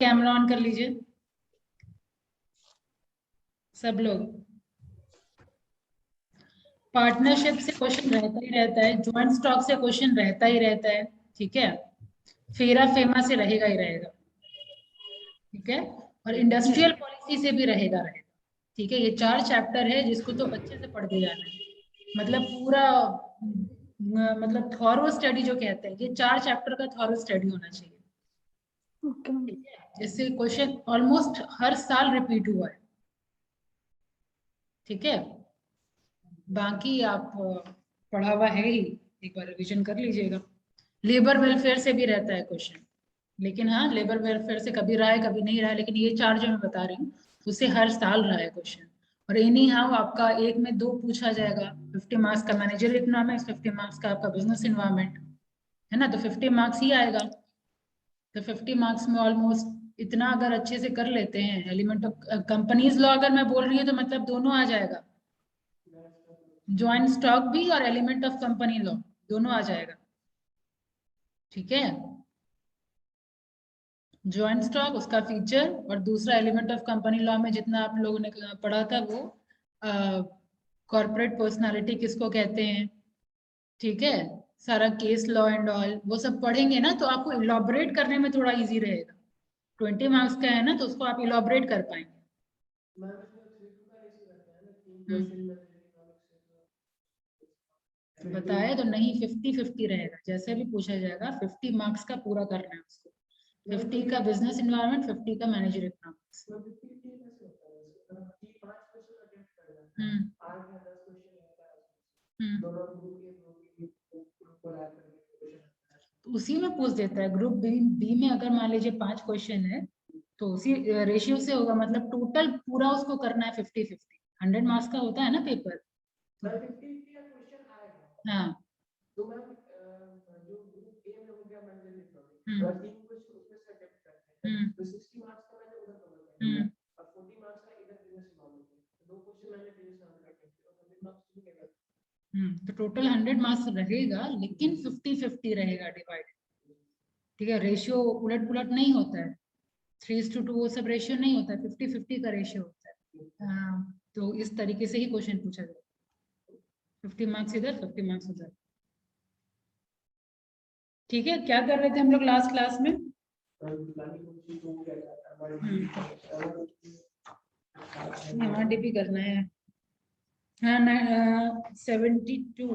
Camera on कर लीजिए सब लोग। पार्टनरशिप से क्वेश्चन रहता ही रहता है, ज्वाइंट स्टॉक से क्वेश्चन रहता ही रहता है, ठीक है। फेरा फेमा से रहेगा ही रहेगा, ठीक है। और इंडस्ट्रियल पॉलिसी से भी रहेगा रहेगा, ठीक है। ये 4 चैप्टर है जिसको तो अच्छे से पढ़ के जाना है, मतलब पूरा मतलब थॉरो स्टडी जो कहते हैं, ये 4 चैप्टर का थॉरो स्टडी होना चाहिए, ठीक है। जिससे क्वेश्चन ऑलमोस्ट हर साल रिपीट हुआ है, ठीक है। बाकी आप पढ़ा हुआ है ही, एक बार रिवीजन कर लीजिएगा। लेबर वेलफेयर से भी रहता है क्वेश्चन, लेकिन हाँ लेबर वेलफेयर से कभी रहा है कभी नहीं रहा है, लेकिन ये 4 जो मैं बता रही हूँ उससे हर साल रहा है क्वेश्चन। और एनी हाउ आपका एक में 2 पूछा जाएगा। 50 मार्क्स का मैनेजर इकोनॉमिक्स, 50 मार्क्स का आपका बिजनेस इन्वायरमेंट है ना, तो 50 मार्क्स ही आएगा। तो 50 मार्क्स में ऑलमोस्ट इतना अगर अच्छे से कर लेते हैं, एलिमेंट ऑफ कंपनीज लॉ अगर मैं बोल रही हूँ तो मतलब दोनों आ जाएगा, ज्वाइंट स्टॉक भी और एलिमेंट ऑफ कंपनी लॉ दोनों आ जाएगा, ठीक है। ज्वाइंट स्टॉक उसका फीचर, और दूसरा एलिमेंट ऑफ कंपनी लॉ में जितना आप लोगों ने पढ़ा था वो कॉर्पोरेट पर्सनालिटी किसको कहते हैं, ठीक है। सारा केस लॉ एंड ऑल वो सब पढ़ेंगे ना, तो आपको इलॉबरेट करने में थोड़ा इजी रहेगा। 20 मार्क्स का है ना, तो उसको आप इलॉबरेट कर पाएंगे। बताया तो नहीं, 50-50 रहेगा, जैसे भी पूछा जाएगा 50 मार्क्स का पूरा करना है उसको। 50 का बिजनेस इन्वायरमेंट, 50 का मैनेजर इकोनॉमिक्स। तो उसी में पूछ देता है। ग्रुप बी में अगर मान लीजिए 5 क्वेश्चन है तो उसी रेशियो से होगा, मतलब टोटल पूरा उसको करना है 50-50। 100 मार्क्स का होता है ना पेपर, हाँ। तो टोटल 100 मार्क्स रहेगा, लेकिन 50-50 रहेगा डिवाइड, ठीक है। रेशियो उलट पुलट नहीं होता है, 3:2 वो सब रेशियो नहीं होता है, 50-50 का रेशियो होता है। तो इस तरीके से ही क्वेश्चन पूछा जाए, 50 मार्क्स इधर 50 मार्क्स उधर, ठीक है। क्या कर रहे थे हम लोग लास्ट क्लास में? एमआरडीपी करना है, हाँ। 72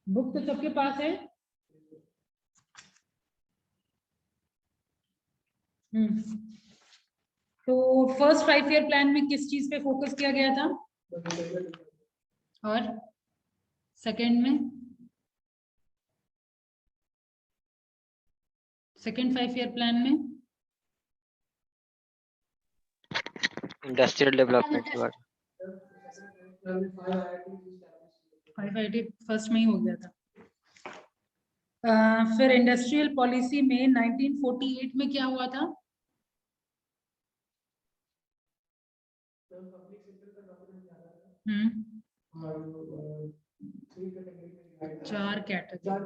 बुक तो सबके पास है। तो फर्स्ट 5 ईयर प्लान में किस चीज पे फोकस किया गया था, और सेकंड में, सेकंड 5 ईयर प्लान में इंडस्ट्रियल डेवलपमेंट के बारे 5 आईटी फर्स्ट में ही हो गया था। फिर इंडस्ट्रियल पॉलिसी में 1948 में क्या हुआ था? चार कैटेगरी,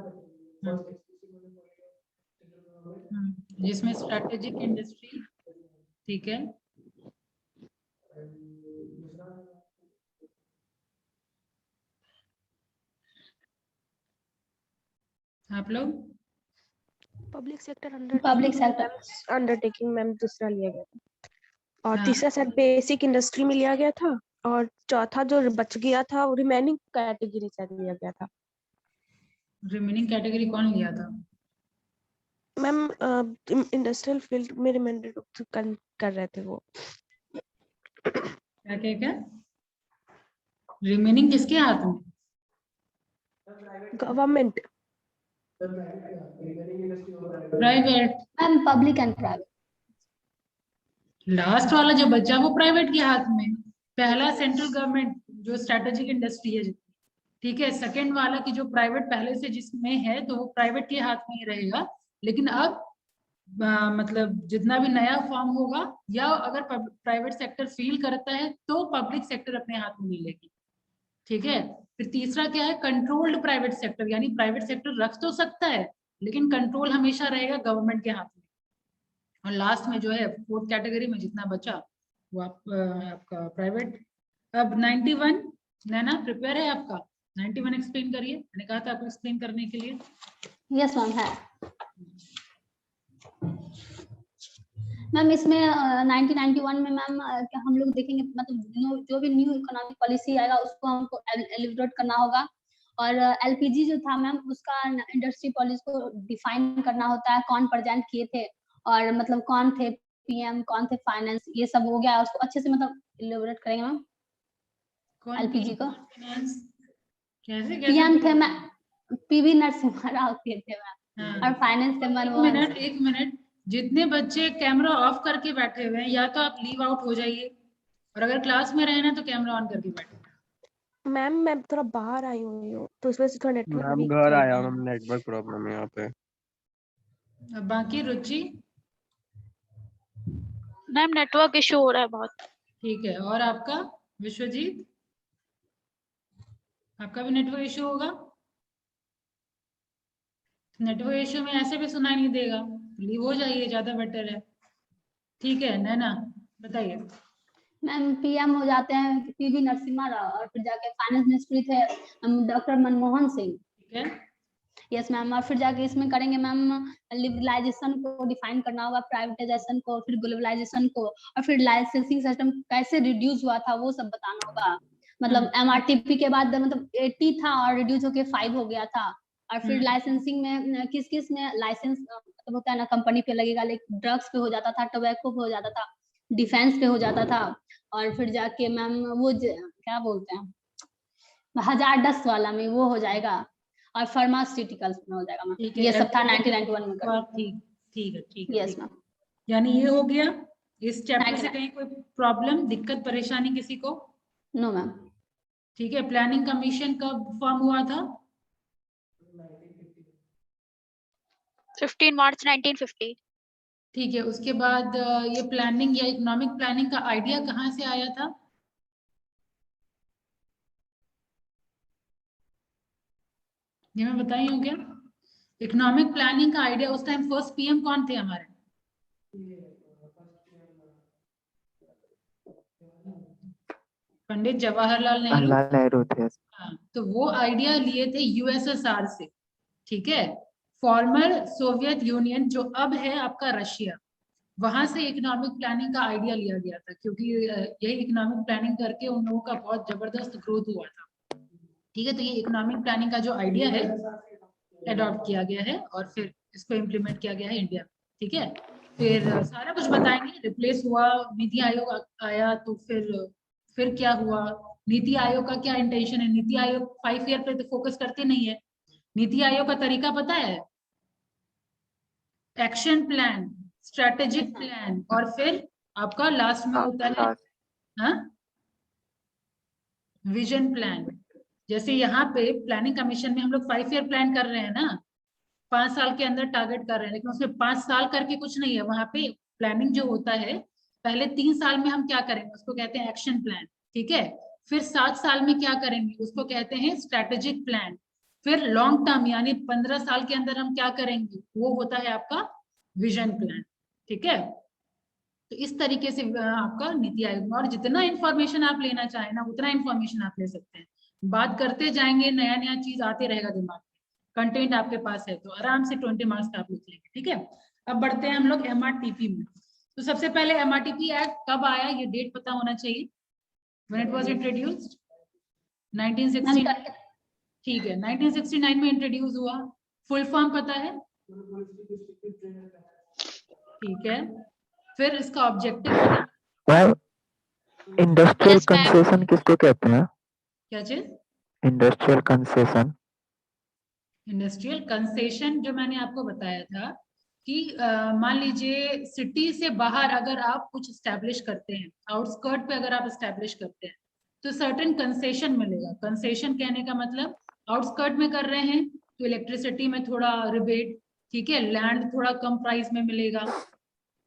जिसमें स्ट्रेटेजिक इंडस्ट्री, ठीक है। आप लोग पब्लिक सेक्टर अंडरटेकिंग मैम दूसरा लिया गया था, और हाँ। तीसरा सेट बेसिक इंडस्ट्री में लिया गया था, और चौथा जो बच गया था वो रिमेनिंग कैटेगरी से लिया गया था। रिमेनिंग कैटेगरी कौन लिया था? मैम इंडस्ट्रियल फील्ड में रिमेंडर कर रहे थे वो। क्या क्या क्या रिमेनिंग किसके हाथ में? Government, private. Ma'am public and private. Last वाला जो बचा वो प्राइवेट के हाथ में। पहला सेंट्रल गवर्नमेंट जो स्ट्रेटेजिक इंडस्ट्री है, ठीक है। सेकंड वाला की जो प्राइवेट पहले से जिसमें है तो वो प्राइवेट के हाथ में ही रहेगा, लेकिन अब मतलब जितना भी नया फॉर्म होगा या अगर प्राइवेट सेक्टर फील करता है तो पब्लिक सेक्टर अपने हाथ में मिलेगी, ठीक है। फिर तीसरा क्या है? कंट्रोल्ड प्राइवेट सेक्टर, यानी प्राइवेट सेक्टर रख तो सकता है लेकिन कंट्रोल हमेशा रहेगा गवर्नमेंट के हाथ में। और लास्ट में जो है 4th कैटेगरी में जितना बचा वो आपका प्राइवेट। अब 91 नैना प्रिपेयर है आपका? 91 एक्सप्लेन करिए, मैंने कहा था आपको एक्सप्लेन करने के लिए। यस मैम है मैम। इसमें 1991 में मैम हम लोग देखेंगे मतलब जो भी न्यू इकोनॉमिक पॉलिसी आएगा उसको हमको एलिब्रेट करना होगा। और एलपीजी जो था मैम उसका इंडस्ट्री पॉलिसी को डिफाइन करना होता है, कौन प्रेजेंट किए थे और मतलब कौन थे पीएम, कौन थे फाइनेंस, ये सब हो गया। उसको अच्छे से मतलब एलिब्रेट करेंगे मैम एलपीजी को। कैसे पीएम थे मैम पीवी नरसिम्हा राव थे मैम, और फाइनेंस थे मनमोहन। एक मिनट, जितने बच्चे कैमरा ऑफ करके बैठे हुए हैं या तो आप लीव आउट हो जाइए, और अगर क्लास में रहे ना तो कैमरा ऑन करके बैठे। मैम मैं थोड़ा बाहर आई हुई हूँ तो इस वजह से थोड़ा नेटवर्क मैम वीक घर चल आया रहा हूँ, है। मैम नेटवर्क प्रॉब्लम है यहाँ पे। अब बाकी रुचि? मैम नेटवर्क इशू हो रहा है बहुत। ठीक है, और आपका विश्वजीत? आपका भी नेटवर्क इशू होगा? नेटवर्क इशू में ऐसे भी सुनाई नहीं देगा, लीव हो जाइए, ज्यादा बेटर है। ठीक है नैना बताइए। मैम पीएम हो जाते हैं पीवी नरसिम्हा राव, और फिर जाके फाइनेंस मिनिस्ट्री थे डॉक्टर मनमोहन सिंह। ठीक है, यस मैम। और फिर जाके इसमें करेंगे मैम लिबरलाइजेशन को डिफाइन करना होगा, प्राइवेटाइजेशन को, फिर ग्लोबलाइजेशन को, और फिर लाइसेंसिंग सिस्टम कैसे रिड्यूस हुआ था वो सब बताना होगा। मतलब एमआरटीपी के बाद मतलब 80 था और रिड्यूस होके 5 हो गया था। और फिर लाइसेंसिंग में किस किस में लाइसेंस होता है ना, कंपनी पे लगेगा, लाइक ड्रग्स पे हो जाता था, टोबैको पे हो जाता था, डिफेंस पे हो जाता था। और फिर जाके मैम वो क्या बोलते हैं 1010 वाला में वो हो जाएगा, और फार्मास्यूटिकल्स में हो जाएगा मैम। ठीक है, ये सब था 1991 में कर। ठीक ठीक है, ठीक है, यस मैम। यानी ये हो गया। इस चैप्टर से 99 कहीं कोई प्रॉब्लम, दिक्कत, परेशानी किसी को? No ma'am. ठीक है, प्लानिंग कमीशन कब फॉर्म हुआ था? 15 मार्च 1950। ठीक है, उसके बाद ये प्लानिंग या इकोनॉमिक प्लानिंग का आइडिया कहाँ से आया था? ये मैं बताई हूँ क्या? इकोनॉमिक प्लानिंग का आइडिया उस टाइम फर्स्ट पीएम कौन थे हमारे? पंडित जवाहरलाल नेहरू थे। हाँ, तो वो आइडिया लिए थे यूएसएसआर से। ठीक है, फॉर्मर सोवियत यूनियन जो अब है आपका रशिया, वहां से इकोनॉमिक प्लानिंग का आइडिया लिया गया था, क्योंकि यही इकोनॉमिक प्लानिंग करके उन लोगों का बहुत जबरदस्त ग्रोथ हुआ था। ठीक है, तो ये इकोनॉमिक प्लानिंग का जो आइडिया है अडॉप्ट किया गया है और फिर इसको इम्प्लीमेंट किया गया है इंडिया। ठीक है, फिर सारा कुछ बताएंगे। रिप्लेस हुआ, नीति आयोग आया, तो फिर क्या हुआ, नीति आयोग का क्या इंटेंशन है। नीति आयोग 5 ईयर पे तो फोकस करते नहीं है। नीति आयोग का तरीका पता है? एक्शन प्लान, स्ट्रेटेजिक प्लान, और फिर आपका लास्ट में होता है विजन प्लान। जैसे यहाँ पे प्लानिंग कमीशन में हम लोग 5 ईयर प्लान कर रहे हैं ना, 5 साल के अंदर टारगेट कर रहे हैं, लेकिन उसमें 5 साल करके कुछ नहीं है। वहां पे प्लानिंग जो होता है, पहले 3 साल में हम क्या करेंगे उसको कहते हैं एक्शन प्लान। ठीक है, फिर 7 साल में क्या करेंगे उसको कहते हैं स्ट्रेटेजिक प्लान। फिर लॉन्ग टर्म यानी 15 साल के अंदर हम क्या करेंगे वो होता है आपका विजन प्लान। ठीक है, तो इस तरीके से आपका नीति आयोग में, और जितना इंफॉर्मेशन आप लेना चाहें ना उतना इंफॉर्मेशन आप ले सकते हैं। बात करते जाएंगे, नया नया चीज आते रहेगा दिमाग में। कंटेंट आपके पास है तो आराम से 20 मार्क्स का आप लिख लेंगे। ठीक है, अब बढ़ते हैं हम लोग एमआरटीपी में। तो सबसे पहले एमआरटीपी एक्ट कब आया ये डेट पता होना चाहिए। When it was introduced 1969। ठीक है, 1969 में इंट्रोड्यूस हुआ। फुल फॉर्म पता है? ठीक है, फिर इसका objective industrial Yes, ma'am. Concession किसको कहते हैं? क्या चीज? Industrial concession. इंडस्ट्रियल कंसेशन जो मैंने आपको बताया था कि मान लीजिए सिटी से बाहर अगर आप कुछ स्टैब्लिश करते हैं, आउटस्कर्ट पे अगर आप स्टैब्लिश करते हैं तो सर्टेन कंसेशन मिलेगा। कंसेशन कहने का मतलब आउटस्कर्ट में कर रहे हैं तो इलेक्ट्रिसिटी में थोड़ा रिबेट, ठीक है, लैंड थोड़ा कम प्राइस में मिलेगा,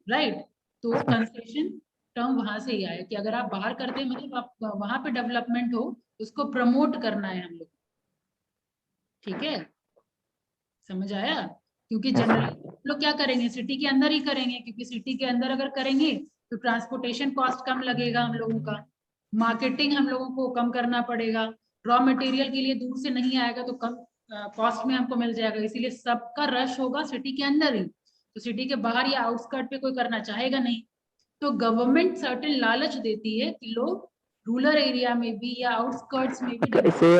राइट। तो कंसेशन टर्म वहां से ही आया कि अगर आप बाहर करते हैं मतलब आप वहां पे डेवलपमेंट हो, उसको प्रमोट करना है हम लोग। ठीक है, समझ आया? क्योंकि जनरली लोग क्या करेंगे, सिटी के अंदर ही करेंगे, क्योंकि सिटी के अंदर अगर करेंगे तो ट्रांसपोर्टेशन कॉस्ट कम लगेगा हम लोगों का, मार्केटिंग हम लोगों को कम करना पड़ेगा, रॉ मटेरियल के लिए दूर से नहीं आएगा तो कम कॉस्ट में हमको मिल जाएगा, इसीलिए सबका रश होगा सिटी के अंदर ही, तो सिटी के बाहर या आउटस्कर्ट पे कोई करना चाहेगा नहीं। तो गवर्नमेंट सर्टेन लालच देती है कि लोग रूरल एरिया में भी या आउटस्कर्ट्स में भी इसे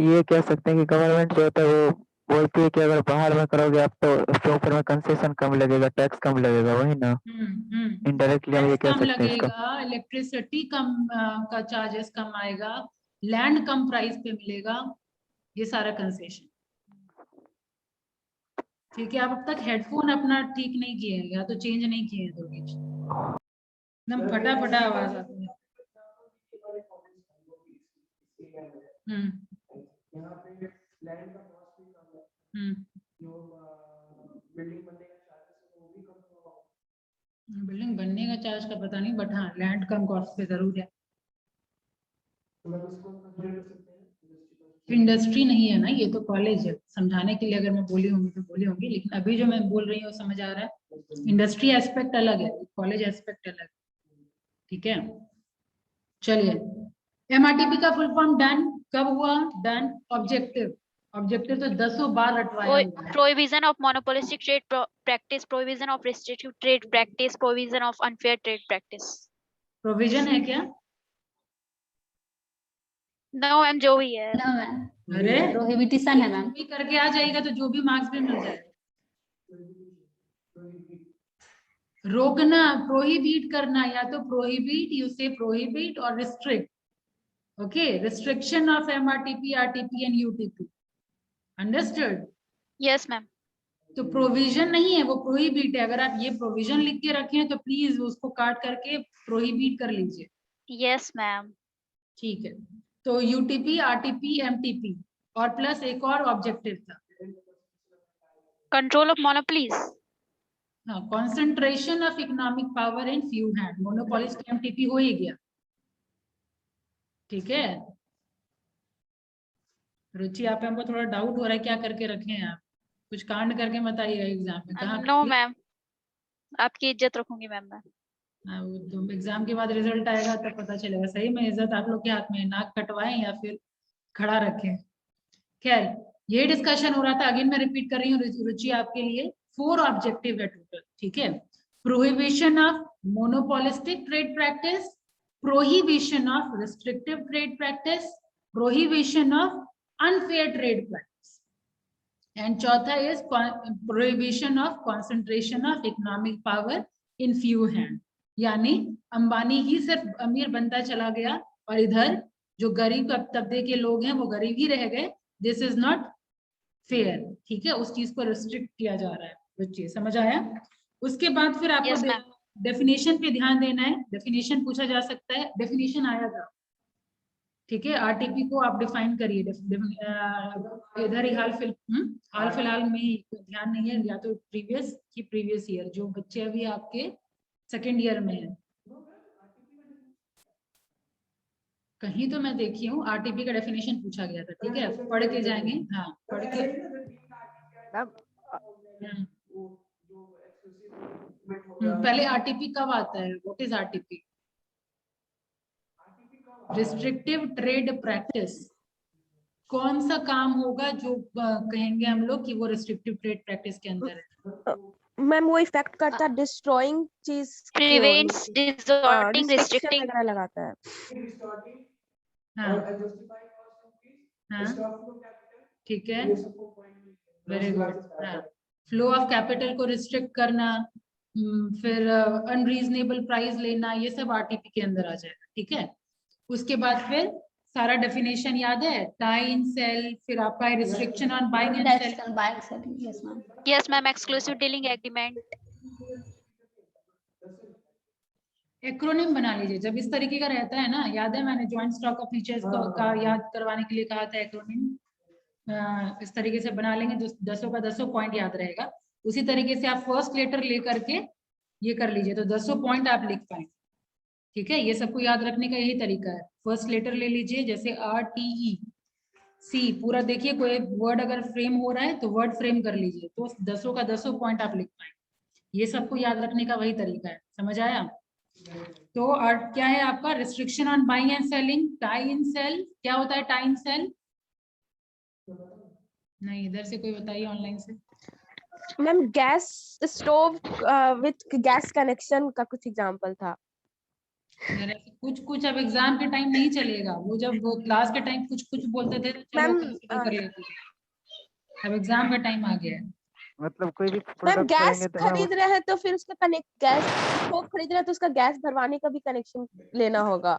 ये कह सकते हैं कि गवर्नमेंट जो होता है वो बोलती है कि अगर बाहर में करोगे आप तो उसके ऊपर में कंसेशन कम लगेगा, टैक्स कम लगेगा, वही ना। इनडायरेक्टली हम ये कह कम सकते हैं इसका। लगेगा, इलेक्ट्रिसिटी कम का चार्जेस कम आएगा, लैंड कम प्राइस पे मिलेगा, ये सारा कंसेशन। ठीक है, आप अब तक हेडफोन अपना ठीक नहीं किए हैं या तो चेंज नहीं किए हैं, तो एकदम फटा आवाज आती है। बिल्डिंग बनने का चार्ज का पता नहीं, बट हाँ लैंड कम कॉस्ट पे जरूर है। इंडस्ट्री नहीं है ना, ये तो कॉलेज है, समझाने के लिए अगर मैं बोली होंगी तो बोली होंगी, लेकिन अभी जो मैं बोल रही हूँ समझ आ रहा है। इंडस्ट्री एस्पेक्ट अलग है, कॉलेज एस्पेक्ट अलग है। ठीक है, चलिए MRTP का फुल फॉर्म डन कब हुआ? डन ऑब्जेक्टिव, ऑब्जेक्टिव तो 10 बार रटवाया हुआ है। Prohibition of monopolistic trade practice, prohibition of restrictive trade practice, provision of unfair trade practice. Provision है क्या? No मैम, जो भी है। ना मैम, अरे प्रोहिबिशन है मैम। भी करके आ जाएगा तो जो भी मार्क्स भी मिल जाएगा। रोकना, प्रोहिबिट करना, या तो प्रोहिबिट, यू से प्रोहिबिट और restrict. Okay, restriction of MRTP, RTP and UTP, understood? Yes ma'am. तो प्रोविजन नहीं है, वो प्रोहिबिट है। अगर आप ये प्रोविजन लिख के रखें तो प्लीज उसको काट करके प्रोहिबिट कर लीजिए। Yes ma'am. ठीक है, तो UTP, RTP, MTP और प्लस एक और ऑब्जेक्टिव था, कंट्रोल ऑफ मोनोपोलीज। हाँ, concentration of economic power in few hand. Monopolist MTP हो ही गया। ठीक है रुचि, आप हमको थोड़ा डाउट हो रहा है, क्या करके रखे हैं आप? कुछ कांड करके बताइएगा एग्जाम में, कहाँ नो मैम, आपकी इज्जत रखूंगी मैम मैं। हाँ, वो तो एग्जाम के बाद रिजल्ट आएगा तब पता चलेगा सही में इज्जत आप लोग के हाथ में है, नाक कटवाएं या फिर खड़ा रखें। खैर, ये डिस्कशन हो रहा था, अगेन मैं रिपीट कर रही हूँ रुचि आपके लिए। 4 ऑब्जेक्टिव है टोटल। ठीक है, prohibition of monopolistic trade practice, prohibition of restrictive trade practice, prohibition of unfair trade practice, and चौथा is prohibition of concentration of economic power in few hand. यानी अंबानी ही सिर्फ अमीर बनता चला गया और इधर जो गरीब तबके के लोग हैं वो गरीब ही रह गए। This is not fair. ठीक है, उस चीज को रिस्ट्रिक्ट किया जा रहा है। बच्चे समझ आया? उसके बाद फिर आपको Yes, ma'am. डेफिनेशन पे ध्यान देना है। डेफिनेशन पूछा जा सकता है, डेफिनेशन आया था। ठीक है, RTP को आप डिफाइन करिए। इधर ही हाल फिलहाल में ही, ध्यान नहीं है, या तो प्रीवियस ईयर जो बच्चे अभी आपके सेकेंड ईयर में है, कहीं तो मैं देखी हूँ RTP का डेफिनेशन पूछा गया था। ठीक है, पढ़ के जाएंगे। हाँ, पढ़ के। पहले RTP कब आता है? What is RTP? Restrictive trade practice. कौन सा काम होगा जो कहेंगे हम लोग कि वो रिस्ट्रिक्टिव ट्रेड प्रैक्टिस के अंदर है? मैम वो इफेक्ट करता है डिस्ट्रॉइंग चीज, प्रिवेंट्स, डिसऑर्डरिंग, रिस्ट्रिक्टिंग वगैरह लगाता है। हाँ हाँ, ठीक है, वेरी गुड। हाँ, फ्लो ऑफ कैपिटल को रिस्ट्रिक्ट करना, फिर अनरीजनेबल प्राइस लेना, ये सब RTP के अंदर आ जाएगा। ठीक है, उसके बाद फिर सारा डेफिनेशन याद है, टाई इन सेल, फिर आपका restriction on buying and sale. Yes ma'am, exclusive dealing agreement. Acronym बना लीजिए जब इस तरीके का रहता है ना। याद है मैंने जॉइंट स्टॉक ऑफ फीचर्स का याद करवाने के लिए कहा था एक्रोनिम। इस तरीके से बना लेंगे, 10 का 10 पॉइंट याद रहेगा। उसी तरीके से आप फर्स्ट लेटर लेकर के ये कर लीजिए तो 10 पॉइंट आप लिख पाएंगे। ठीक है, ये सबको याद रखने का यही तरीका है। फर्स्ट लेटर ले लीजिए, जैसे RTE, सी पूरा देखिए, कोई वर्ड अगर फ्रेम हो रहा है तो वर्ड फ्रेम कर लीजिए, तो 10 का 10 पॉइंट आप लिख पाए। ये सबको याद रखने का वही तरीका है, समझ आया? तो और क्या है आपका restriction on buying and selling, tie in sale. क्या होता है टाई इन सेल? नहीं, इधर से कोई बताइए ऑनलाइन से। Ma'am gas stove with gas connection का कुछ एग्जांपल था। यार ऐसे कुछ कुछ अब एग्जाम के टाइम नहीं चलेगा, वो जब वो क्लास के टाइम कुछ कुछ बोलते थे तो चलो मैम कंसीडर कर लेते थे, अब एग्जाम का टाइम आ गया है। मतलब कोई भी मैम प्रोडक्ट गैस करेंगे तो मैम खरीद रहे हैं तो फिर उसका कनेक्ट, गैस स्टोव खरीद रहे हैं तो उसका गैस भरवाने का भी कनेक्शन लेना होगा।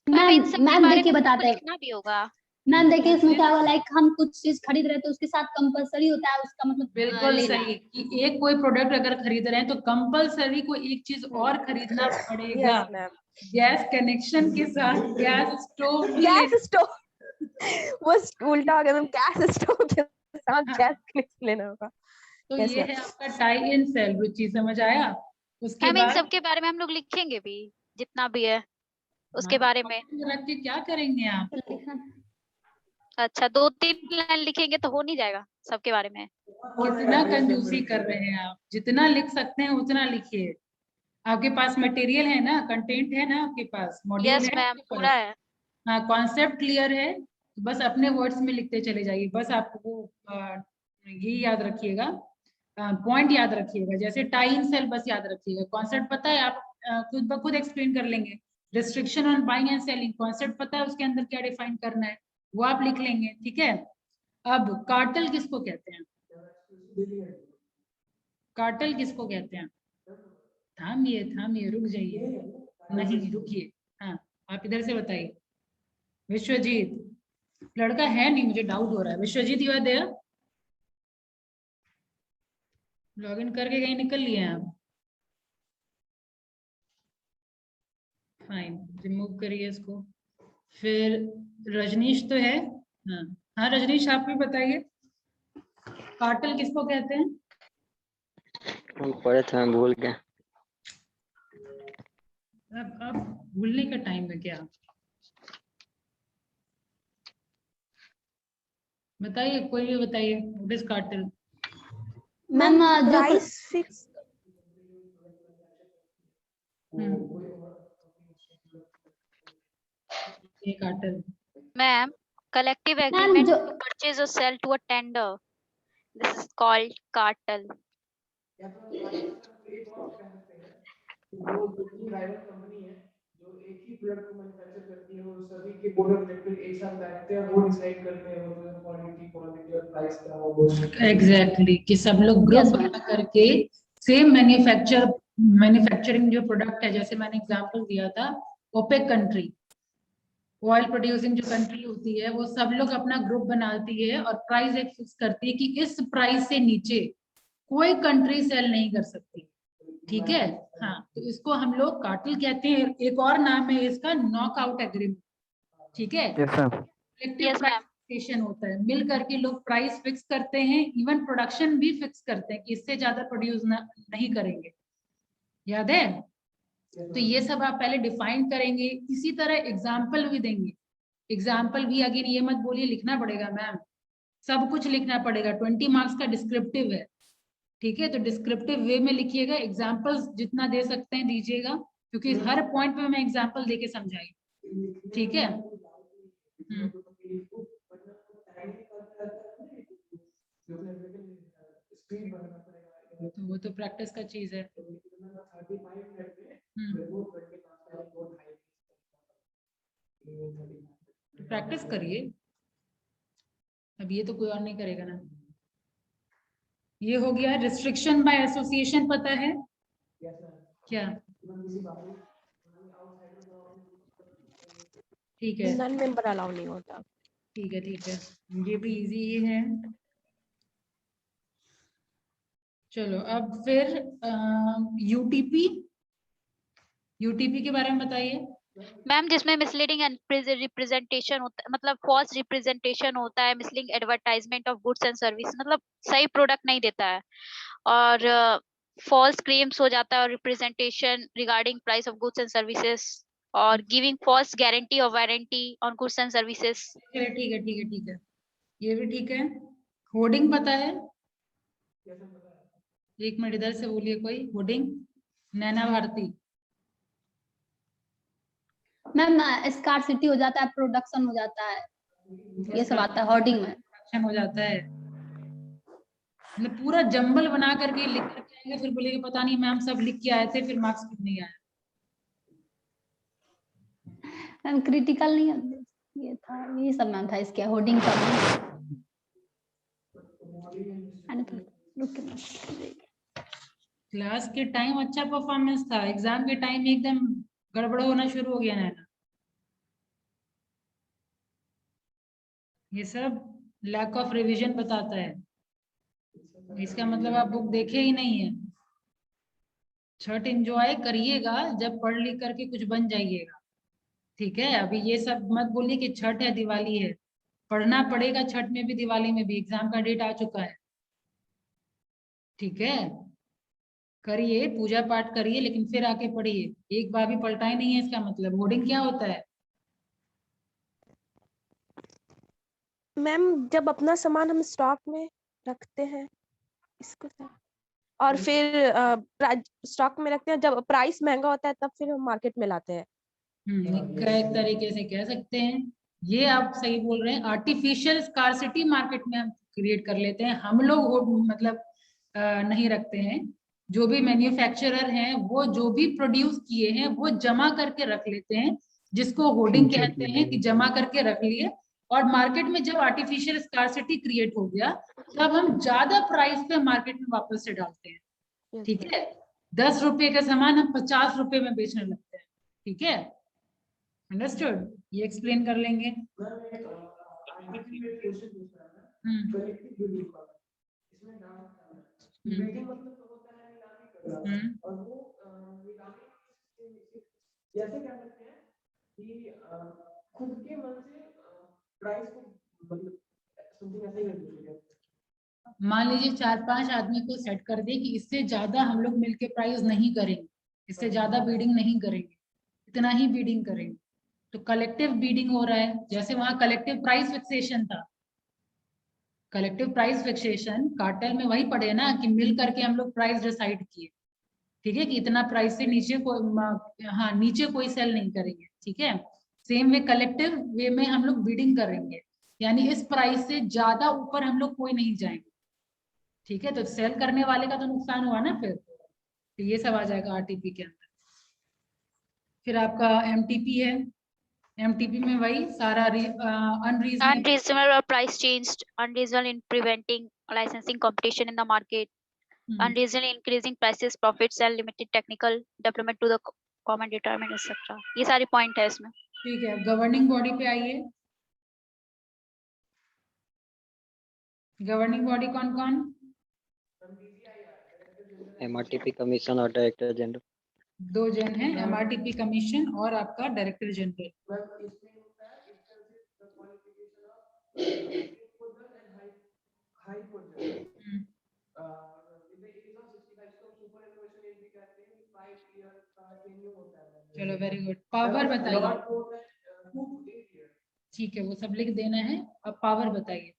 मैम इन मैम सब के मैम बारे देखिए में बताते हैं। लिखना भी होगा। मैम देखिए इसमें क्या हुआ, लाइक हम कुछ चीज खरीद रहे हैं तो उसके साथ कंपलसरी होता है उसका मतलब बिल्कुल लेना। सही कि एक कोई प्रोडक्ट अगर खरीद रहे हैं तो कंपलसरी कोई एक चीज और खरीदना पड़ेगा। Yes ma'am. गैस कनेक्शन के साथ गैस स्टोव भी गैस लेना। स्टोव वो उल्टा हो गया मैम, गैस स्टोव के साथ हाँ, गैस कनेक्शन लेना होगा। तो यस ये मैम। है आपका टाई इन सेल, रुचि समझ आया? उसके मैम इन बाद सब के बारे में हम लोग लिखेंगे भी, जितना भी है उसके हाँ, बारे में। रख के क्या करेंगे आप? अच्छा 2-3 लाइन लिखेंगे तो हो नहीं जाएगा सबके बारे में। कितना कंजूसी कर रहे हैं आप, जितना लिख सकते हैं उतना लिखिए। आपके पास मटेरियल है ना, कंटेंट है ना आपके पास, मॉड्यूल यस है मैम आपके पूरा पास? है। हाँ, कॉन्सेप्ट क्लियर है तो बस अपने वर्ड्स में लिखते चले जाइए। बस आपको ये याद रखिएगा, पॉइंट याद रखिएगा, जैसे टाई इन सेल बस याद रखिएगा। कॉन्सेप्ट पता है आप खुद ब खुद एक्सप्लेन कर लेंगे। Restriction on buying and selling concept पता है, उसके अंदर क्या डिफाइन करना है वो आप लिख लेंगे, ठीक है? अब कार्टेल किसको कहते हैं? कार्टेल किसको कहते हैं? थामिए थामिए, रुक जाइए, नहीं रुकिए। हाँ, आप इधर से बताइए। विश्वजीत, लड़का है नहीं, मुझे डाउट हो रहा है। Vishwajit you are there? Login करके कहीं निकल लिए हैं आप? फाइन, रिमूव करिए इसको। फिर रजनीश तो है? हाँ हाँ, रजनीश आप भी बताइए, कार्टेल किसको कहते हैं? हम पढ़े थे, मैं भूल गया। अब भूलने का टाइम है क्या? बताइए, कोई भी बताइए, व्हाट इज कार्टेल? मैम जो प्राइस फिक्स। ये cartel. Ma'am collective ma'am agreement जो to purchase or sell to a tender, this is called cartel. जो एक ही प्रोडक्ट को मैन्युफैक्चर करती है, वो सभी के प्रोडक्ट जब एक साथ बैठते हैं वो डिसाइड करते हैं वो क्वालिटी और प्राइस का वो। एग्जैक्टली, कि सब लोग ग्रुप Yes, बना करके सेम मैन्युफैक्चरिंग जो प्रोडक्ट है, जैसे मैंने एग्जांपल दिया था, ओपेक कंट्री, ऑयल प्रोड्यूसिंग जो कंट्री होती है, वो सब लोग अपना ग्रुप बनाती है और प्राइस एक फिक्स करती है कि इस प्राइस से नीचे कोई कंट्री सेल नहीं कर सकती, ठीक है? हाँ, तो इसको हम लोग कार्टेल कहते हैं। एक और नाम है इसका, नॉकआउट एग्रीमेंट, ठीक है? Yes ma'am. Collective Yes price ma'am. Fixation होता है, मिल करके लोग प्राइस फिक्स करते हैं, इवन प्रोडक्शन भी फिक्स करते हैं कि इससे ज्यादा प्रोड्यूस नहीं करेंगे, याद है? तो ये सब आप पहले डिफाइन करेंगे, इसी तरह एग्जाम्पल भी देंगे। एग्जाम्पल भी अगेन ये मत बोलिए लिखना पड़ेगा मैम, सब कुछ लिखना पड़ेगा। 20 मार्क्स का डिस्क्रिप्टिव है, ठीक है? तो डिस्क्रिप्टिव वे में लिखिएगा, एग्जाम्पल्स जितना दे सकते हैं दीजिएगा, क्योंकि हर पॉइंट पे मैं एग्जाम्पल देके समझाई, ठीक है? तो वो तो प्रैक्टिस का चीज है। प्रैक्टिस करिए, अब ये तो कोई और नहीं करेगा ना। ये हो गया रिस्ट्रिक्शन बाय एसोसिएशन, पता है क्या? ठीक है नॉन मेंबर अलाउ नहीं होता। ठीक है ठीक है, ये भी इजी ही है। चलो अब फिर यूटीपी, यूटीपी के बारे में बताइए। मैम जिसमें मिसलीडिंग एंड रिप्रेजेंटेशन होता है, मतलब फॉल्स रिप्रेजेंटेशन होता है, misleading advertisement of goods and service, मतलब सही प्रोडक्ट नहीं देता है, और फॉल्स क्लेम्स हो जाता है, और representation regarding price of goods and services और गिविंग फॉल्स गारंटी और warranty on goods and services. चलिए ठीक है ठीक है ठीक है, ये भी ठीक है। होर्डिंग पता है? एक मिनट इधर से बोलिए कोई। होर्डिंग, नैना भारती। मैम स्कार्सिटी हो जाता है, प्रोडक्शन हो जाता है, ये सब आता है होर्डिंग में। एक्शन हो जाता है, मतलब पूरा जंबल बना करके लिख करके आएंगे, फिर बोलेंगे पता नहीं मैम सब लिख के आए थे, फिर मार्क्स क्यों नहीं आया। मैम क्रिटिकल नहीं है, ये था, ये सब मैम था इसके होर्डिंग का। क्लास के टाइम अच्छा परफॉर्मेंस था, एग्जाम के टाइम एकदम गड़बड़ होना शुरू हो गया नैना। ये सब लैक ऑफ रिवीजन बताता है, इसका मतलब आप बुक देखे ही नहीं है। छठ एंजॉय करिएगा जब पढ़ लिख करके कुछ बन जाइएगा, ठीक है। अभी ये सब मत बोलिए कि छठ है दिवाली है, पढ़ना पड़ेगा छठ में भी दिवाली में भी, एग्जाम का डेट आ चुका है, ठीक है। करिए पूजा पाठ करिए, लेकिन फिर आके पढ़िए। एक बार भी पलटा ही नहीं है इसका मतलब। होर्डिंग क्या होता है? मैम जब अपना सामान हम स्टॉक में रखते हैं इसको सर, और फिर स्टॉक में रखते हैं, जब प्राइस महंगा होता है तब फिर हम मार्केट में लाते हैं। एक तरीके से कह सकते हैं, ये आप सही बोल रहे हैं। आर्टिफिशियल स्कार्सिटी मार्केट में हम क्रिएट कर लेते हैं। हम लोग मतलब नहीं रखते हैं। जो भी मैन्युफैक्चरर हैं वो जो भी प्रोड्यूस किए हैं वो जमा करके रख लेते हैं, जिसको होर्डिंग कहते हैं कि जमा करके रख लिए। और मार्केट में जब आर्टिफिशियल स्कार्सिटी क्रिएट हो गया तब हम ज्यादा प्राइस पे मार्केट में वापस से डालते हैं, ठीक है। 10 रुपए का सामान हम 50 रुपए में बेचने लगते हैं, ठीक है। अंडरस्टूड? ये एक्सप्लेन कर लेंगे। बिल्डिंग मतलब तो होता है नीलामी करना, और वो नीलामी जैसे क्या करते हैं कि खुद के मन से प्राइस को मतलब समथिंग ऐसे ही कर देते हैं। मान लीजिए 4-5 आदमी को सेट कर दे कि इससे ज्यादा हम लोग मिलके प्राइस नहीं करेंगे, इससे ज्यादा बीडिंग नहीं करेंगे, इतना ही बीडिंग करेंगे। तो कलेक्टिव बीडिंग हो रहा है। जैसे वहां कलेक्टिव प्राइस फिक्सेशन था, कलेक्टिव प्राइस फिक्सेशन कार्टेल में वही पढ़े ना कि मिल करके हम लोग प्राइस डिसाइड किए, ठीक है, कि इतना प्राइस से नीचे कोई, हाँ नीचे कोई सेल नहीं करेंगे, ठीक है। सेम वे कलेक्टिव वे में हम लोग बीडिंग करेंगे, यानी इस प्राइस से ज्यादा ऊपर हम लोग कोई नहीं जाएंगे, ठीक है। तो सेल करने वाले का तो नुकसान हुआ ना फिर। तो ये सब आ जाएगा आरटीपी के अंदर। फिर आपका एमटीपी है। एमटीपी में वही सारा unreasonable Unreasonable or price changed, unreasonable in preventing licensing competition in the market, unreasonably increasing prices, profits and limited technical development to the common determinant, etc. ये सारी पॉइंट है इसमें। ठीक है। गवर्निंग बॉडी पे आइए। गवर्निंग बॉडी कौन कौन? एमआरटीपी कमीशन और डायरेक्टर जनरल। 2 जन है, एमआरटीपी कमीशन और आपका डायरेक्टर जनरल। चलो वेरी गुड। पावर बताइए। ठीक है वो सब लिख देना है। अब पावर बताइए।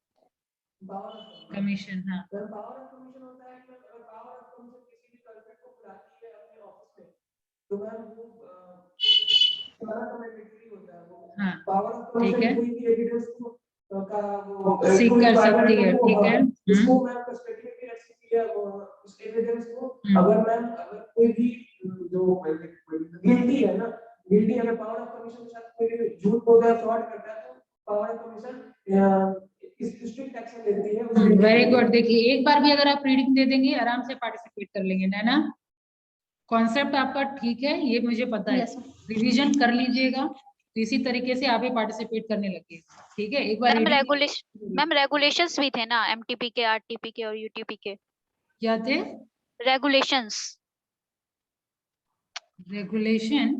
कमीशन, हाँ। पावर ऑफ कमीशन होता है कि अगर पावर ऑफ कमीशन किसी भी कॉर्पोरेट को बुलाती है अपने ऑफिस में, तो मैम वो सारा कमेंडेटरी होता है वो। हाँ पावर ऑफ ठीक कमीशन है, कोई भी एविडेंस को का वो सीख कर सकती है, ठीक है। उसको मैम पर्सपेक्टिव रख सकती है उस एविडेंस को। अगर मैम अगर कोई भी जो गिल्टी है ना, गिल्टी अगर पावर ऑफ कमीशन के साथ कोई झूठ बोलता है, फ्रॉड करता है, तो power of commission strict action लेती है। Very good. देखिए एक बार भी अगर आप रीडिंग दे देंगे आराम से पार्टिसिपेट कर लेंगे, है ना। कॉन्सेप्ट आपका ठीक है, ये मुझे पता है। रिवीजन कर लीजिएगा तो इसी तरीके से आप भी पार्टिसिपेट करने लगे, ठीक है। एक बार मैम रेगुलेशंस भी थे ना, एमटीपी के, आरटीपी के और यूटीपी के। क्या थे? रेगुलेशंस। रेगुलेशन?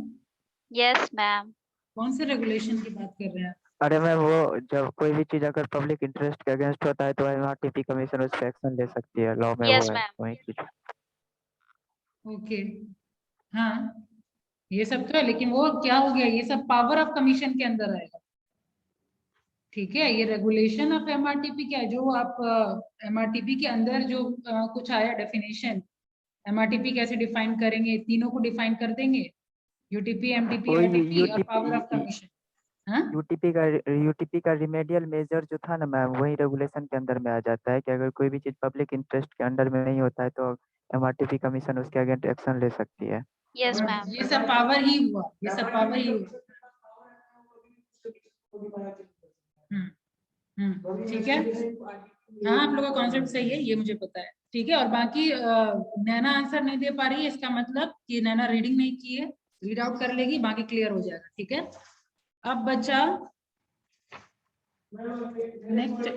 Yes ma'am. कौन से रेगुलेशन की बात कर रहे हैं? अरे मैम वो जब कोई भी चीज अगर पब्लिक इंटरेस्ट के अगेंस्ट होता है तो एमआरटीपी कमीशन उस पे एक्शन ले सकती है, लॉ में वो यस है मैम। वही चीज। ओके, हाँ ये सब तो है, लेकिन वो क्या हो गया, ये सब पावर ऑफ कमीशन के अंदर आएगा। ठीक है, ये रेगुलेशन ऑफ एमआरटीपी क्या है, जो आप एमआरटीपी के अंदर जो कुछ आया डेफिनेशन, एमआरटीपी कैसे डिफाइन करेंगे, तीनों को डिफाइन कर देंगे, यूटीपी, एमटीपी, वही आरटीपी और पावर ऑफ कमीशन। हाँ, यूटीपी का रिमेडियल मेजर जो था ना मैम, वही रेगुलेशन के अंदर में आ जाता है कि अगर कोई भी चीज पब्लिक इंटरेस्ट के अंडर में नहीं होता है तो एमआरटीपी कमीशन उसके अगेंस्ट एक्शन ले सकती है। Yes, ma'am. ये सब पावर ही हुआ, ये सब पावर ही हुआ। ठीक है, हाँ आप लोगों का कॉन्सेप्ट सही है, ये मुझे पता है। ठीक है, और बाकी नैना आंसर नहीं दे पा रही है, इसका मतलब कि नैना रीडिंग नहीं की है, रीड आउट कर लेगी, बाकी क्लियर हो जाएगा। ठीक है, अब बच्चा नेक्स्ट।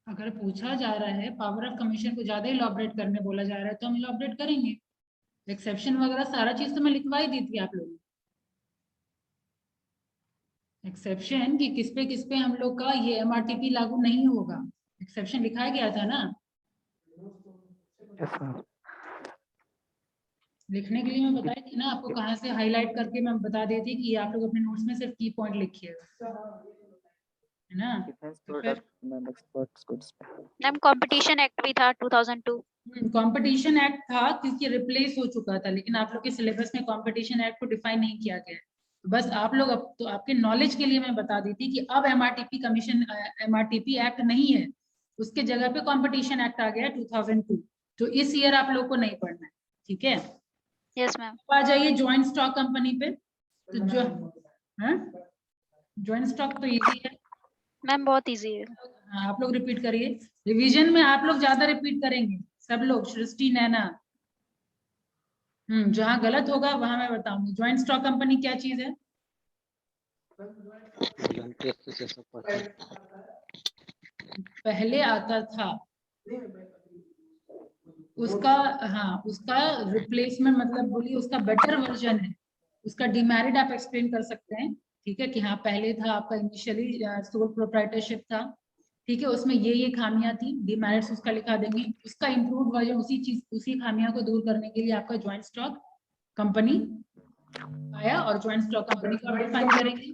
अगर पूछा जा रहा है पावर ऑफ कमीशन को ज्यादा इलॉबरेट करने बोला जा रहा है तो हम इलॉबरेट करेंगे। एक्सेप्शन वगैरह सारा चीज तो मैं लिखवा ही दी थी आप लोगों को। एक्सेप्शन कि किस पे हम लोग का ये एमआरटीपी लागू नहीं होगा, एक्सेप्शन लिखाया गया था ना। Yes, ma'am. लिखने के लिए मैं बताई थी ना आपको, कहाँ से हाईलाइट करके मैं बता देती कि आप लोग अपने नोट्स में सिर्फ की पॉइंट लिखिएगा, है ना। Defense तो फिर product, ma'am, exports goods पे। Ma'am, Competition Act भी था 2002. कंपटीशन एक्ट था क्योंकि रिप्लेस हो चुका था, लेकिन आप लोग के सिलेबस में कंपटीशन एक्ट को डिफाइन नहीं किया गया है। तो बस आप लोग तो आपके नॉलेज के लिए मैं बता दी थी कि अब एमआरटीपी एक्ट नहीं है, उसके जगह पे कंपटीशन एक्ट आ गया 2002, तो इस ईयर आप लोग को नहीं पढ़ना है। ठीक है, Yes, ma'am. आ जाइए ज्वाइंट स्टॉक कंपनी पे। तो जो ज्वाइंट स्टॉक तो इजी है। Ma'am, बहुत easy है. हाँ, आप लोग रिपीट करिए, रिवीजन में आप लोग ज्यादा रिपीट करेंगे सब लोग, सृष्टि, नैना। जहां गलत होगा वहां मैं बताऊंगी। ज्वाइंट स्टॉक कंपनी क्या चीज है? पहले आता था उसका, हाँ उसका रिप्लेसमेंट, मतलब बोलिए उसका बेटर वर्जन है, उसका डिमेरिट आप एक्सप्लेन कर सकते हैं। ठीक है, कि हाँ पहले था आपका इनिशियली सोल प्रोप्राइटरशिप था, ठीक है, उसमें ये खामियां थी, डिमेरिट्स उसका लिखा देंगे, उसका इम्प्रूव वर्जन उसी चीज, उसी खामियां को दूर करने के लिए आपका ज्वाइंट स्टॉक कंपनी आया, और ज्वाइंट स्टॉक कंपनी को आप डिफाइन करेंगे।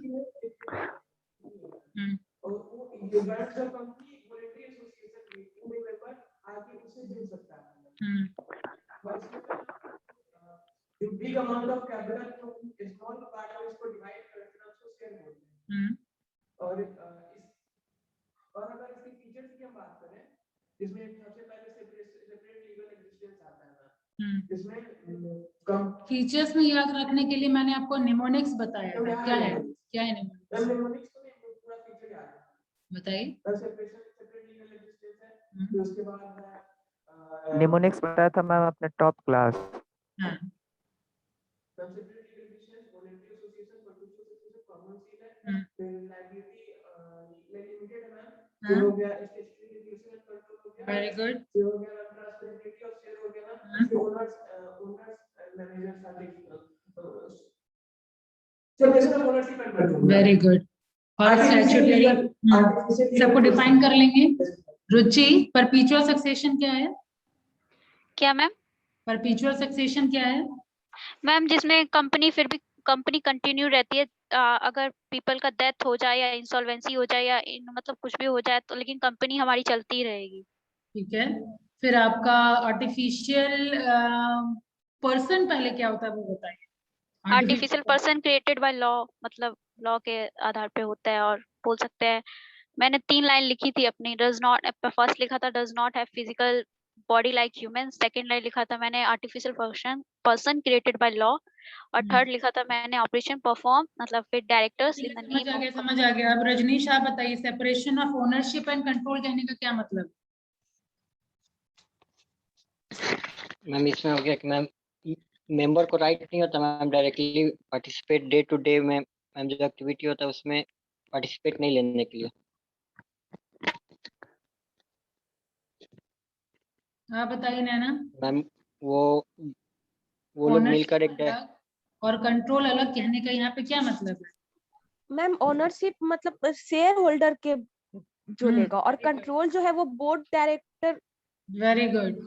The big amount of capital from a small part of इसको divide करके ना उसको शेयर बोलते हैं। और अगर इसकी फीचर्स की हम बात करें, इसमें सबसे पहले सेपरेट लीगल एग्जिस्टेंस आता है ना, इसमें फीचर्स में याद रखने के लिए मैंने आपको निमोनिक्स बताया था, क्या है निमोनिक्स? निमोनिक्स को नहीं पूरा फीचर याद है, बताइए। सेपरेट लीगल एग्जिस्टेंस है, फिर उसके बाद है निमोनिक्स बताया था मैम अपने टॉप क्लास। हाँ, वेरी गुड। Very good. और स्टैट्यूटरी सबको डिफाइन कर लेंगे। रुचि, परपीचुअल सक्सेशन क्या है? क्या मैम? परपीचुअल सक्सेशन क्या है? मैम, जिसमें कंपनी फिर भी कंपनी कंटिन्यू रहती है, अगर पीपल का डेथ हो जाए या इंसॉल्वेंसी हो जाए या मतलब कुछ भी हो जाए तो, लेकिन कंपनी हमारी चलती रहेगी। ठीक है, फिर आपका आर्टिफिशियल पर्सन पहले क्या होता है वो बताइए। Artificial person created by law, मतलब लॉ के आधार पे होता है, और बोल सकते हैं मैंने 3 लाइन लिखी थी अपनी। डज नॉट, फर्स्ट लिखा था does not have physical body like human, second line लिखा था मैंने artificial person created by law, और थर्ड लिखा था मैंने ऑपरेशन परफॉर्म, मतलब फिर directors in the name of. समझ आ गया। अब रजनीश आप बताइए, separation of ownership and control कहने का क्या मतलब? मैम इसमें हो गया कि मैम मेंबर को राइट नहीं होता ma'am directly participate day to day में, मैम जो एक्टिविटी होता है उसमें पार्टिसिपेट नहीं लेने के लिए। आप बताइए नैना। मैम वो वो लोग Ownership मिलकर एक अलग और कंट्रोल अलग, कहने का यहाँ पे क्या मतलब है? मैम ओनरशिप मतलब शेयर होल्डर के जो लेगा, और कंट्रोल जो है वो बोर्ड डायरेक्टर। वेरी गुड,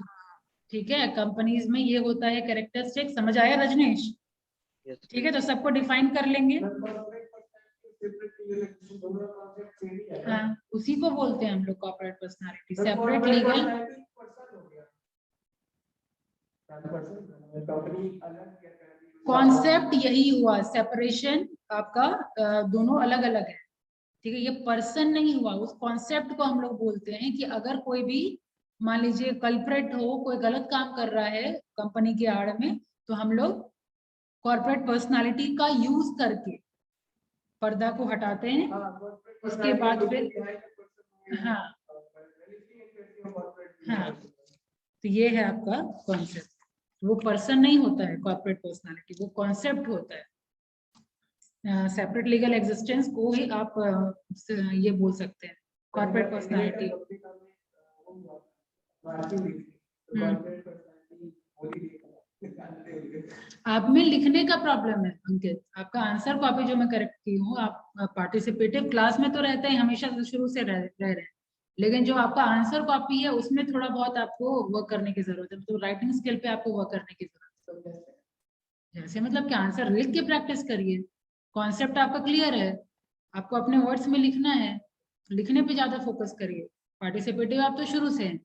ठीक है। कंपनीज में ये होता है कैरेक्टरिस्टिक, समझ आया रजनीश? Yes. ठीक है, तो सबको डिफाइन कर लेंगे। हाँ, उसी को बोलते हैं हम लोग corporate personality. Separate legal concept यही हुआ, सेपरेशन आपका दोनों अलग अलग है, ठीक है। ये पर्सन नहीं हुआ, उस कॉन्सेप्ट को हम लोग बोलते हैं कि अगर कोई भी मान लीजिए कल्प्रेट हो, कोई गलत काम कर रहा है कंपनी की आड़ में, तो हम लोग कॉर्पोरेट पर्सनालिटी का यूज करके पर्दा को हटाते हैं। उसके बाद फिर हाँ हाँ, तो ये है आपका कॉन्सेप्ट। वो पर्सन नहीं होता है कॉर्पोरेट पर्सनालिटी, वो कॉन्सेप्ट होता है। सेपरेट लीगल एग्जिस्टेंस को ही आप ये बोल सकते हैं कॉर्पोरेट पर्सनालिटी। आप में लिखने का प्रॉब्लम है अंकित, आपका आंसर कॉपी जो मैं करेक्ट की हूँ, आप पार्टिसिपेटिव क्लास में तो रहते हैं हमेशा से, शुरू से रह रहे हैं, लेकिन जो आपका आंसर कॉपी है उसमें थोड़ा बहुत आपको वर्क करने की जरूरत है, तो राइटिंग स्किल पे आपको वर्क करने की जरूरत है। जैसे मतलब कि आंसर लिख के प्रैक्टिस करिए, कॉन्सेप्ट आपका क्लियर है, आपको अपने वर्ड्स में लिखना है, लिखने पे ज्यादा फोकस करिए। पार्टिसिपेटिव आप तो शुरू से हैं।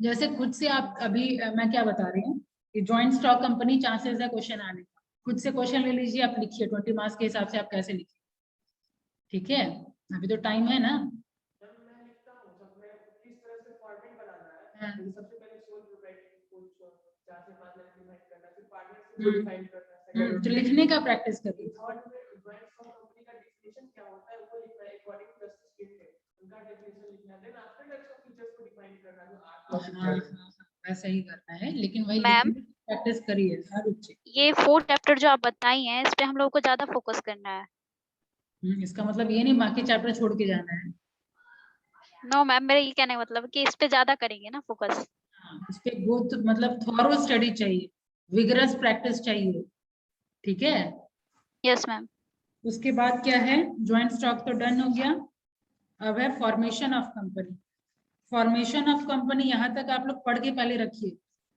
जैसे खुद से आप अभी मैं क्या बता रही हूँ कि जॉइंट स्टॉक कंपनी चांसेस है क्वेश्चन आने का, खुद से क्वेश्चन ले लीजिए, आप लिखिए 20 मार्क्स के हिसाब से आप कैसे लिखिए, ठीक है। अभी तो टाइम है ना। तो लिखने का प्रैक्टिस करिए। वैसा ही करना है, लेकिन वही मैम प्रैक्टिस करिए हर रुचि। ये 4 चैप्टर जो आप बताई हैं इस पे हम लोगों को ज्यादा फोकस करना है। इसका मतलब ये नहीं बाकी चैप्टर छोड़ के जाना है। नो मैम, मेरा ये कहने का मतलब कि इस पे ज्यादा करेंगे ना फोकस। इस पे बहुत मतलब थॉरो स्टडी चाहिए, विगरस प्रैक्टिस चाहिए, ठीक है। Yes ma'am. उसके बाद क्या है, ज्वाइंट स्टॉक तो डन हो गया, अब है formation of company. Formation of company यहाँ तक आप लोग पढ़ के पहले रखिए,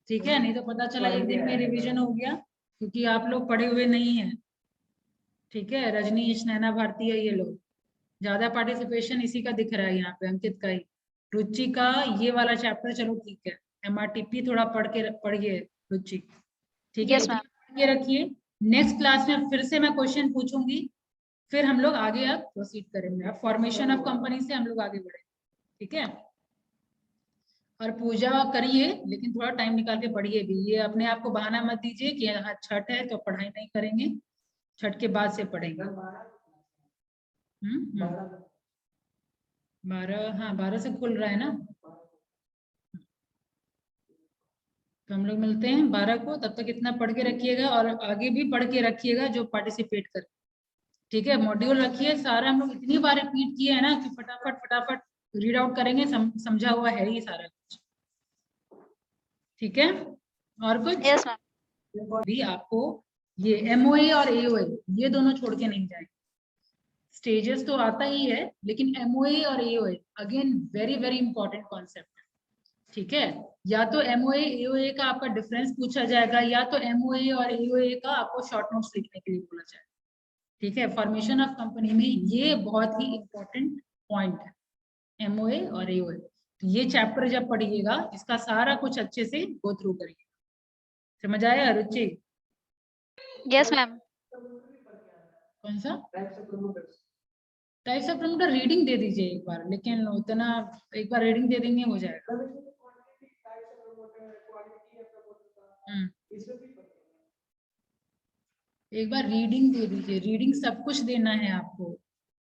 ठीक है, नहीं तो पता चला एक दिन में रिवीजन हो गया, क्योंकि आप लोग पढ़े हुए नहीं हैं, ठीक है। रजनीश, नैना भारती है, ये लोग ज्यादा पार्टिसिपेशन इसी का दिख रहा है यहाँ पे, अंकित का ही, रुचि का ये वाला चैप्टर चलो ठीक है, MRTP थोड़ा पढ़िए रुचि, ठीक है। Yes ma'am. ये रखिए, नेक्स्ट क्लास में फिर से मैं क्वेश्चन पूछूंगी, फिर हम लोग आगे अब प्रोसीड करेंगे। अब फॉर्मेशन ऑफ कंपनी से हम लोग आगे बढ़ेंगे, ठीक है। और पूजा करिए, लेकिन थोड़ा टाइम निकाल के पढ़िए भी, ये अपने आप को बहाना मत दीजिए कि हाँ छठ है तो पढ़ाई नहीं करेंगे, छठ के बाद से पढ़ेंगे। 12, हाँ 12 से खुल रहा है ना, तो हम लोग मिलते हैं 12 को, तब तक इतना पढ़ के रखिएगा और आगे भी पढ़ के रखिएगा जो पार्टिसिपेट कर, ठीक है। मॉड्यूल रखिए सारा, हम लोग इतनी बार रिपीट किए हैं ना कि फटाफट फटाफट रीड आउट करेंगे, समझा हुआ है ये सारा कुछ, ठीक है। और कुछ? Yes ma'am. भी आपको ये MOA और AOA ये दोनों छोड़ के नहीं जाएंगे। स्टेजेस तो आता ही है, लेकिन MOA और AOA again very very important concept है, ठीक है। या तो MOA AOA का आपका डिफरेंस पूछा जाएगा, या तो MOA और AOA का आपको शॉर्ट नोट्स लिखने के लिए बोला जाएगा, ठीक है। फॉर्मेशन ऑफ कंपनी में ये बहुत ही इंपॉर्टेंट पॉइंट है, MOA और AOA। तो ये चैप्टर जब पढ़िएगा इसका सारा कुछ अच्छे से गो थ्रू करिए, समझ आया रुचि? Yes ma'am. कौन सा टाइप्स ऑफ प्रमोटर? रीडिंग दे दीजिए एक बार, लेकिन उतना एक बार रीडिंग दे देंगे हो जाएगा। एक बार रीडिंग दे दीजिए, रीडिंग सब कुछ देना है आपको,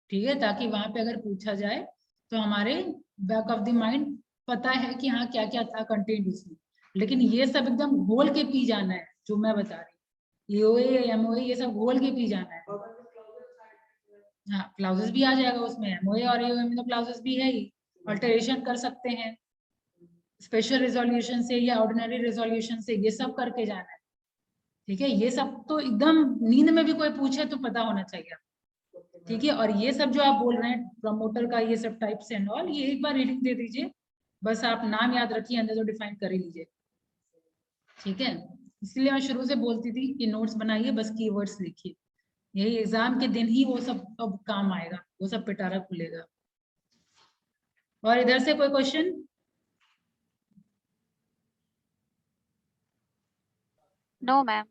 ठीक है, ताकि वहां पे अगर पूछा जाए तो हमारे बैक ऑफ द माइंड पता है कि हाँ क्या क्या था कंटेंट उसमें। लेकिन ये सब एकदम घोल के पी जाना है जो मैं बता रही हूँ, EOA MOA ये सब घोल के पी जाना है। हाँ क्लाउजेस भी आ जाएगा उसमें, MOA और AOA में तो क्लाउजेस भी है ही, अल्टरेशन कर सकते हैं, स्पेशल रेजोल्यूशन से या ऑर्डिनरी रेजोल्यूशन से, ये सब करके जाना है। ठीक है, ये सब तो एकदम नींद में भी कोई पूछे तो पता होना चाहिए आपको। ठीक है, और ये सब जो आप बोल रहे हैं प्रमोटर का, ये सब टाइप्स एंड ऑल, ये एक बार रीडिंग दे दीजिए, बस आप नाम याद रखिए, अंदर जो डिफाइन कर ही लीजिए। ठीक है, इसलिए मैं शुरू से बोलती थी कि नोट्स बनाइए, बस कीवर्ड्स लिखिए, यही एग्जाम के दिन ही वो सब अब काम आएगा, वो सब पिटारा खुलेगा। और इधर से कोई क्वेश्चन? No, ma'am.